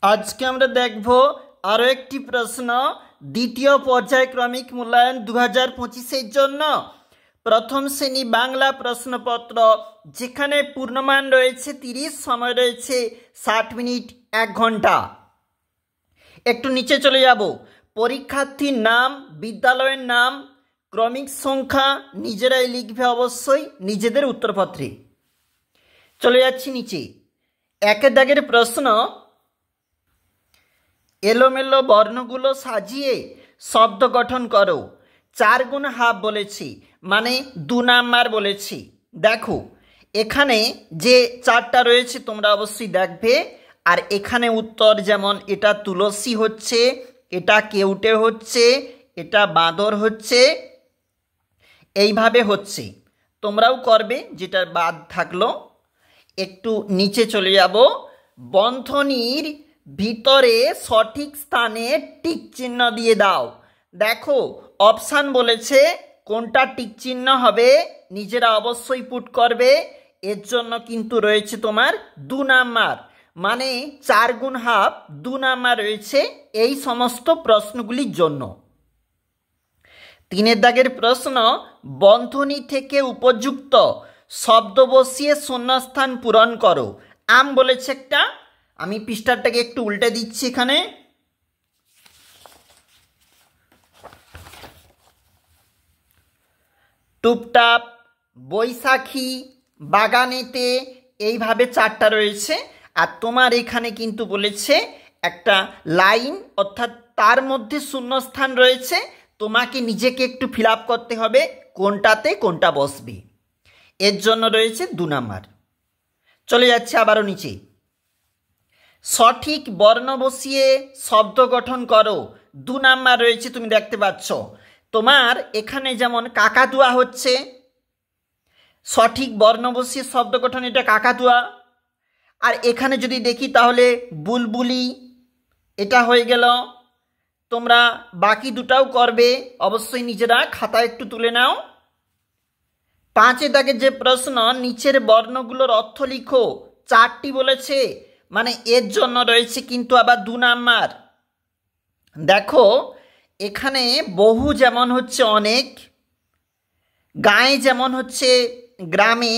आज के আমরা দেখব আরো একটি প্রশ্ন দ্বিতীয় পর্যায়ক্রমিক মূল্যায়ন 2025 এর জন্য প্রথম শ্রেণী বাংলা প্রশ্নপত্র যেখানে পূর্ণমান রয়েছে 30 সময় রয়েছে 60 মিনিট 1 ঘন্টা। একটু নিচে চলে যাব। পরীক্ষার্থীর নাম, বিদ্যালয়ের নাম, ক্রমিক সংখ্যা নিজেরাই লিখবে অবশ্যই নিজেদের উত্তরপত্রে। চলে যাচ্ছি নিচে। একের দাগের প্রশ্ন, এলোমেলো বর্ণগুলো সাজিয়ে শব্দ গঠন করো। 4 গুণ হাফ বলেছি, মানে 2 নাম্বার বলেছি। দেখো এখানে যে 4টা রয়েছে তোমরা অবশ্যই দেখবে। আর এখানে উত্তর যেমন এটা তুলসী হচ্ছে, এটা কেউটে হচ্ছে, এটা বাঁদর হচ্ছে, এইভাবে হচ্ছে। তোমরাও করবে যেটা বাদ থাকলো। একটু নিচে চলে যাব। বন্ধনীর ভিতরে সঠিক স্থানে টিক চিহ্ন দিয়ে দাও। দেখো অপশান বলেছে, কোনটা টিক চিহ্ন হবে নিজেরা অবশ্যই পুট করবে। এর জন্য কিন্তু রয়েছে তোমার 2 নাম্বার, মানে 4 গুণ হাফ 2 নাম্বার রয়েছে এই সমস্ত প্রশ্নগুলির জন্য। 3 দাগের প্রশ্ন, বন্ধনী থেকে উপযুক্ত শব্দ বসিয়ে শূন্যস্থান পূরণ করো। আম বলেছে একটা, আমি পৃষ্ঠাটাকে একটু উল্টে দিচ্ছি। এখানে টুপটাপ, বৈশাখী, বাগানেতে, এইভাবে 4টা রয়েছে। আর তোমার এখানে কিন্তু বলেছে একটা লাইন, অর্থাৎ তার মধ্যে শূন্যস্থান রয়েছে। তোমাকে নিজেকে একটু ফিল আপ করতে হবে কোনটাতে কোনটা বসবে। এর জন্য রয়েছে 2 নাম্বার। চলে যাচ্ছে আবারও নিচে। সঠিক বর্ণ বসিয়ে শব্দ গঠন করো। 2 নাম্বার রয়েছে, তুমি দেখতে পাচ্ছ। তোমার এখানে যেমন কাকাতুয়া হচ্ছে, সঠিক বর্ণ বসিয়ে শব্দ গঠন, এটা কাকাতুয়া। আর এখানে যদি দেখি তাহলে বুলবুলি, এটা হয়ে গেল। তোমরা বাকি দুটাও করবে অবশ্যই, নিজেরা খাতা একটু তুলে নাও। 5 দাগের যে প্রশ্ন, নিচের বর্ণগুলোর অর্থ লিখো। 4টি বলেছে, মানে এর জন্য রয়েছে কিন্তু আবার 2 নাম্বার। দেখো এখানে বহু যেমন হচ্ছে অনেক, গায়ে যেমন হচ্ছে গ্রামে,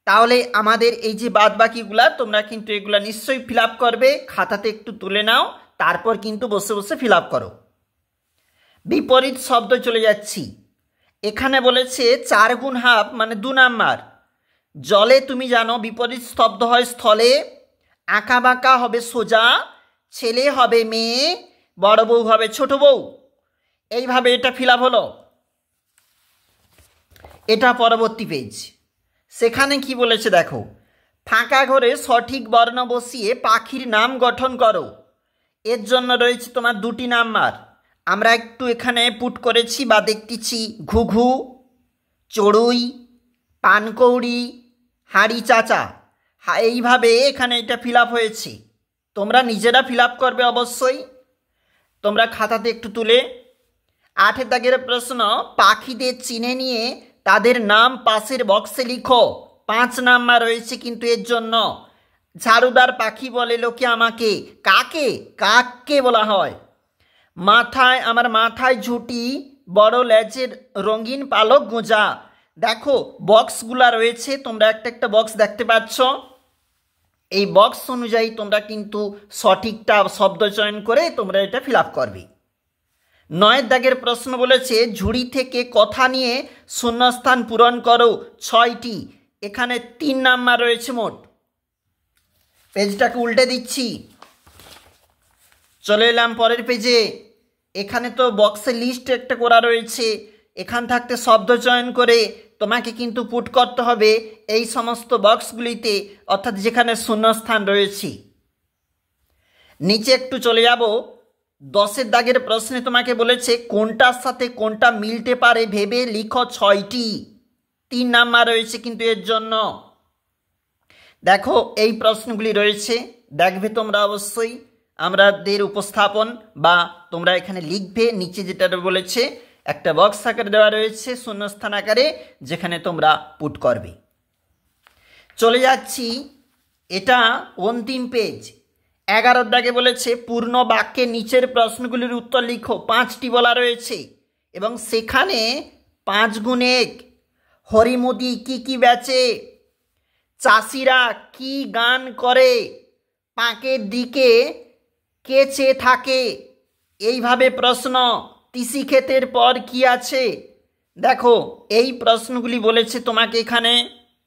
তাহলে আমাদের এই যে বাদ বাকিগুলা তোমরা কিন্তু এগুলা নিশ্চয়ই ফিল আপ করবে। খাতাতে একটু তুলে নাও, তারপর কিন্তু বসে বসে ফিল আপ করো। বিপরীত শব্দ চলে যাচ্ছি। এখানে বলেছে 4 গুণ হাফ, মানে 2 নাম্বার। জলে তুমি জানো বিপরীত শব্দ হয় স্থলে, আঁকা বাঁকা হবে সোজা, ছেলে হবে মেয়ে, বড় বউ হবে ছোট বউ। এইভাবে এটা ফিল আপ হলো। এটা পরবর্তী পেজ। সেখানে কি বলেছে দেখো, ফাঁকা ঘরে সঠিক বর্ণ বসিয়ে পাখির নাম গঠন করো। এর জন্য রয়েছে তোমার 2টি নাম্বার। আমরা একটু এখানে পুট করেছি বা দেখতেছি ঘুঘু, চড়ুই, পানকৌড়ি, হাঁড়ি চাচা। এইভাবে এখানে এটা ফিল আপ হয়েছে। তোমরা নিজেরা ফিল আপ করবে অবশ্যই, তোমরা খাতাতে একটু তুলে। 8 দাগের প্রশ্ন, পাখিদের চিনে নিয়ে তাদের নাম পাশের বক্সে লিখো। 5 নাম্বার রয়েছে কিন্তু এর জন্য। ঝাড়ুদার পাখি বলে লোকে আমাকে, কাকে? কাককে বলা হয়। মাথায়, আমার মাথায় ঝুঁটি, বড় লেজের রঙিন পালক গোঁজা। দেখো বক্সগুলা রয়েছে, তোমরা একটা একটা বক্স দেখতে পাচ্ছ। এই বক্স অনুযায়ী তোমরা কিন্তু সঠিকটা শব্দ চয়ন করে তোমরা এটা ফিল আপ করবে। 9 দাগের প্রশ্ন বলেছে, ঝুড়ি থেকে কথা নিয়ে শূন্যস্থান পূরণ করো। 6টি, এখানে 3 নাম্বার রয়েছে মোট। পেজটাকে উল্টে দিচ্ছি, চলে এলাম পরের পেজে। এখানে তো বক্সের লিস্ট একটা করা রয়েছে, এখান থাকতে শব্দ চয়ন করে তোমাকে কিন্তু পুট করতে হবে এই সমস্ত বক্সগুলিতে, অর্থাৎ যেখানে শূন্যস্থান রয়েছে। নিচে একটু চলে যাব। 10 দাগের প্রশ্নে তোমাকে বলেছে কোনটার সাথে কোনটা মিলতে পারে ভেবে লিখো 6টি। 3 নাম্বার রয়েছে কিন্তু এর জন্য। দেখো এই প্রশ্নগুলি রয়েছে, দেখবে তোমরা অবশ্যই আমাদের উপস্থাপন, বা তোমরা এখানে লিখবে। নিচে যেটা বলেছে একটা বক্স আকারে দেওয়া রয়েছে শূন্যস্থান আকারে, যেখানে তোমরা পুট করবে। চলে যাচ্ছি, এটা অন্তিম পেজ। 11 দাগে বলেছে পূর্ণ বাক্যে নিচের প্রশ্নগুলির উত্তর লিখো। 5টি বলা রয়েছে এবং সেখানে 5 গুণ 1। হরিমুদি কি কি বেচে? চাষিরা কি গান করে? পাঁকের দিকে কে চেয়ে থাকে? এইভাবে প্রশ্ন। তিসি ক্ষেতের পর কি আছে? দেখো এই প্রশ্নগুলি বলেছে তোমাকে এখানে,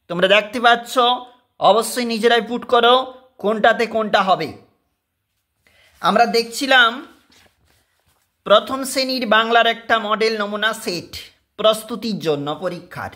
তোমরা দেখতে পাচ্ছ। অবশ্যই নিজেরাই পুট করো কোনটাতে কোনটা হবে। আমরা দেখছিলাম প্রথম শ্রেণীর বাংলার একটা মডেল নমুনা সেট প্রস্তুতির জন্য পরীক্ষার।